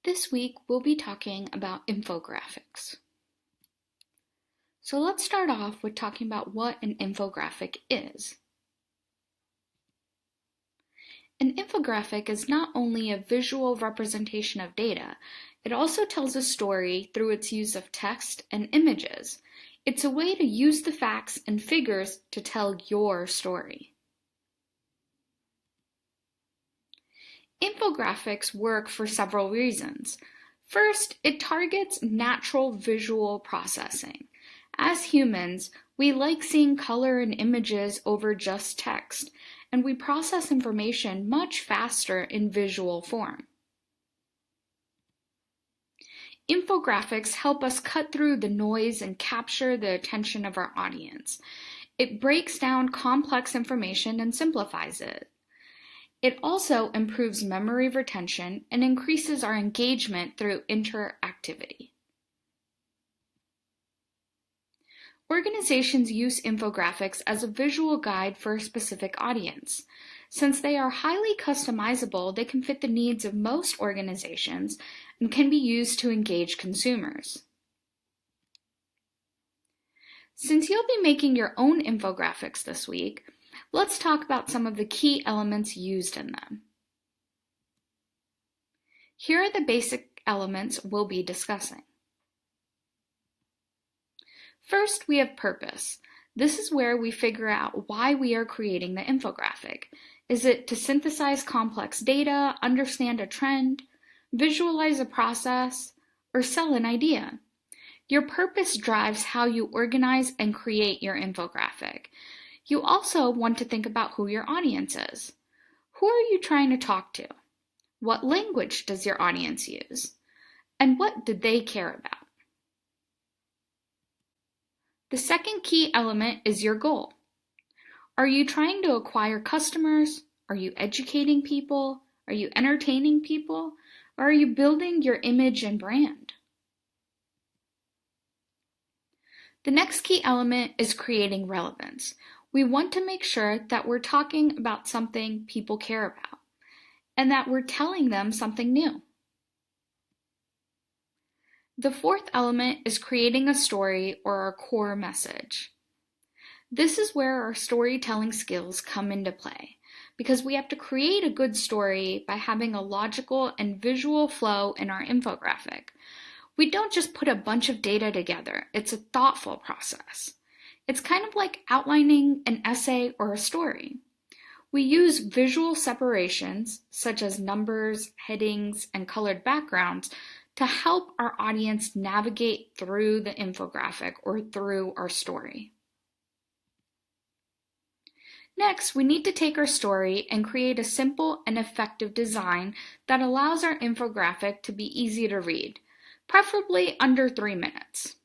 This week, we'll be talking about infographics. So let's start off with talking about what an infographic is. An infographic is not only a visual representation of data, it also tells a story through its use of text and images. It's a way to use the facts and figures to tell your story. Infographics work for several reasons. First, it targets natural visual processing. As humans, we like seeing color and images over just text, and we process information much faster in visual form. Infographics help us cut through the noise and capture the attention of our audience. It breaks down complex information and simplifies it. It also improves memory retention and increases our engagement through interactivity. Organizations use infographics as a visual guide for a specific audience. Since they are highly customizable, they can fit the needs of most organizations and can be used to engage consumers. Since you'll be making your own infographics this week, let's talk about some of the key elements used in them. Here are the basic elements we'll be discussing. First, we have purpose. This is where we figure out why we are creating the infographic. Is it to synthesize complex data, understand a trend, visualize a process, or sell an idea? Your purpose drives how you organize and create your infographic. You also want to think about who your audience is. Who are you trying to talk to? What language does your audience use? And what do they care about? The second key element is your goal. Are you trying to acquire customers? Are you educating people? Are you entertaining people? Or are you building your image and brand? The next key element is creating relevance. We want to make sure that we're talking about something people care about and that we're telling them something new. The fourth element is creating a story or a core message. This is where our storytelling skills come into play because we have to create a good story by having a logical and visual flow in our infographic. We don't just put a bunch of data together. It's a thoughtful process. It's kind of like outlining an essay or a story. We use visual separations, such as numbers, headings, and colored backgrounds, to help our audience navigate through the infographic or through our story. Next, we need to take our story and create a simple and effective design that allows our infographic to be easy to read, preferably under 3 minutes.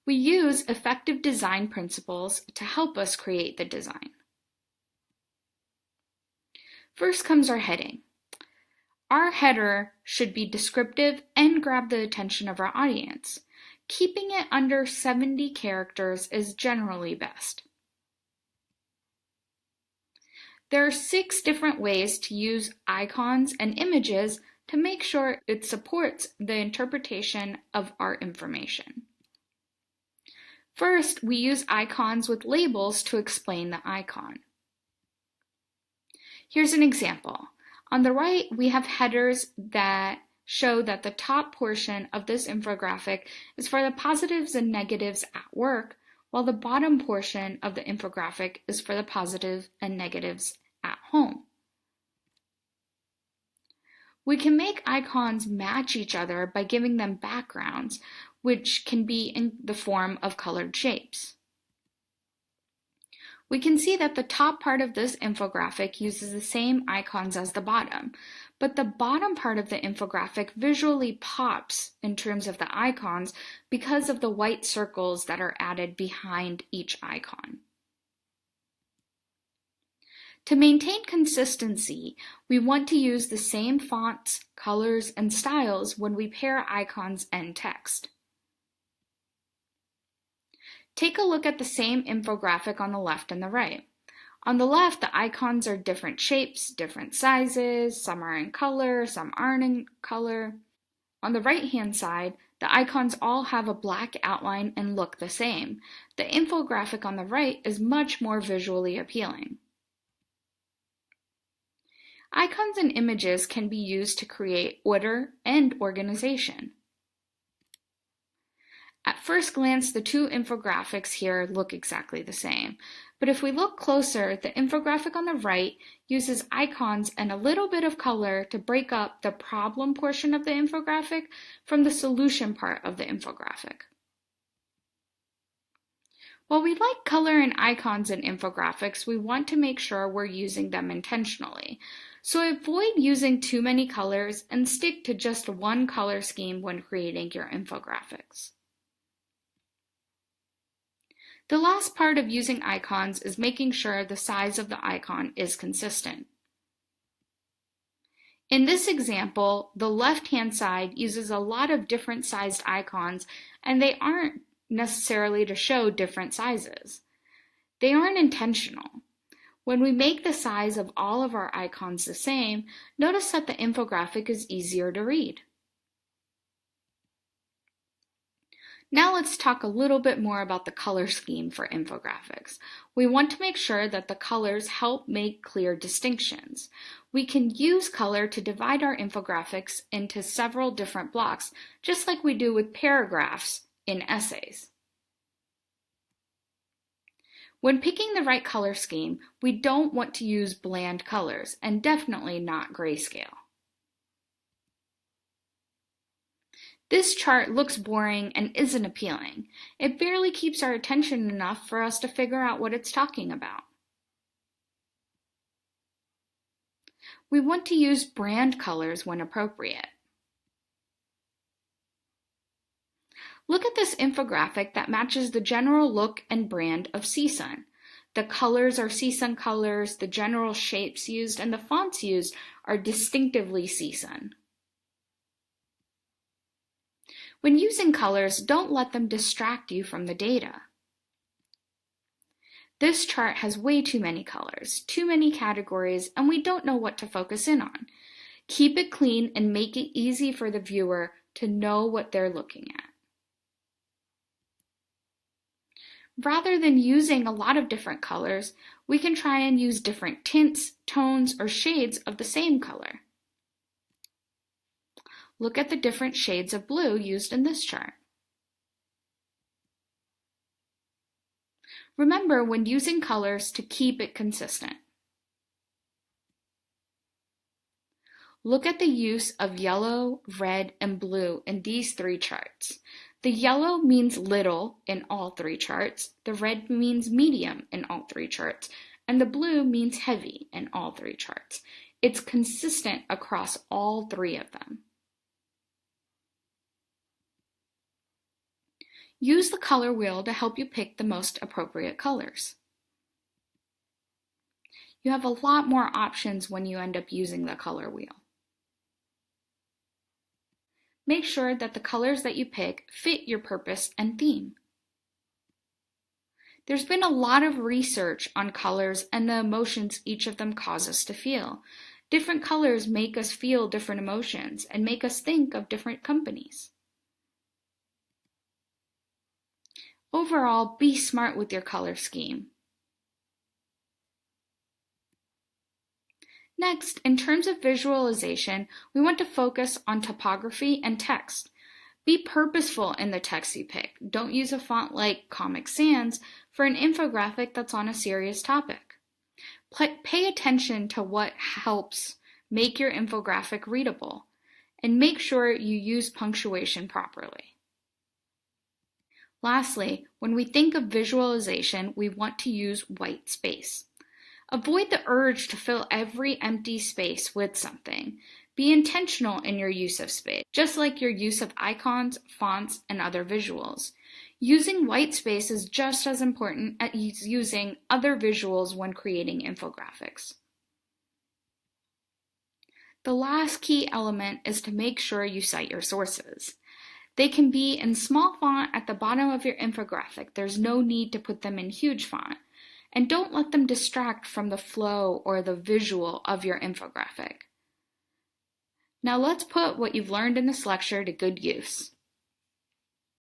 We use effective design principles to help us create the design. First comes our heading. Our header should be descriptive and grab the attention of our audience. Keeping it under 70 characters is generally best. There are 6 different ways to use icons and images to make sure it supports the interpretation of our information. First, we use icons with labels to explain the icon. Here's an example. On the right, we have headers that show that the top portion of this infographic is for the positives and negatives at work, while the bottom portion of the infographic is for the positives and negatives at home. We can make icons match each other by giving them backgrounds, which can be in the form of colored shapes. We can see that the top part of this infographic uses the same icons as the bottom, but the bottom part of the infographic visually pops in terms of the icons because of the white circles that are added behind each icon. To maintain consistency, we want to use the same fonts, colors, and styles when we pair icons and text. Take a look at the same infographic on the left and the right. On the left, the icons are different shapes, different sizes, some are in color, some aren't in color. On the right-hand side, the icons all have a black outline and look the same. The infographic on the right is much more visually appealing. Icons and images can be used to create order and organization. At first glance, the two infographics here look exactly the same, but if we look closer, the infographic on the right uses icons and a little bit of color to break up the problem portion of the infographic from the solution part of the infographic. While we like color and icons in infographics, we want to make sure we're using them intentionally. So avoid using too many colors and stick to just one color scheme when creating your infographics. The last part of using icons is making sure the size of the icon is consistent. In this example, the left-hand side uses a lot of different sized icons, and they aren't necessarily to show different sizes. They aren't intentional. When we make the size of all of our icons the same, notice that the infographic is easier to read. Now let's talk a little bit more about the color scheme for infographics. We want to make sure that the colors help make clear distinctions. We can use color to divide our infographics into several different blocks, just like we do with paragraphs in essays. When picking the right color scheme, we don't want to use bland colors, and definitely not grayscale. This chart looks boring and isn't appealing. It barely keeps our attention enough for us to figure out what it's talking about. We want to use brand colors when appropriate. Look at this infographic that matches the general look and brand of CSUN. The colors are CSUN colors, the general shapes used, and the fonts used are distinctively CSUN. When using colors, don't let them distract you from the data. This chart has way too many colors, too many categories, and we don't know what to focus in on. Keep it clean and make it easy for the viewer to know what they're looking at. Rather than using a lot of different colors, we can try and use different tints, tones, or shades of the same color. Look at the different shades of blue used in this chart. Remember when using colors to keep it consistent. Look at the use of yellow, red, and blue in these three charts. The yellow means little in all three charts, the red means medium in all three charts, and the blue means heavy in all three charts. It's consistent across all three of them. Use the color wheel to help you pick the most appropriate colors. You have a lot more options when you end up using the color wheel. Make sure that the colors that you pick fit your purpose and theme. There's been a lot of research on colors and the emotions each of them cause us to feel. Different colors make us feel different emotions and make us think of different companies. Overall, be smart with your color scheme. Next, in terms of visualization, we want to focus on typography and text. Be purposeful in the text you pick. Don't use a font like Comic Sans for an infographic that's on a serious topic. Pay attention to what helps make your infographic readable, and make sure you use punctuation properly. Lastly, when we think of visualization, we want to use white space. Avoid the urge to fill every empty space with something. Be intentional in your use of space, just like your use of icons, fonts, and other visuals. Using white space is just as important as using other visuals when creating infographics. The last key element is to make sure you cite your sources. They can be in small font at the bottom of your infographic. There's no need to put them in huge font. And don't let them distract from the flow or the visual of your infographic. Now let's put what you've learned in this lecture to good use.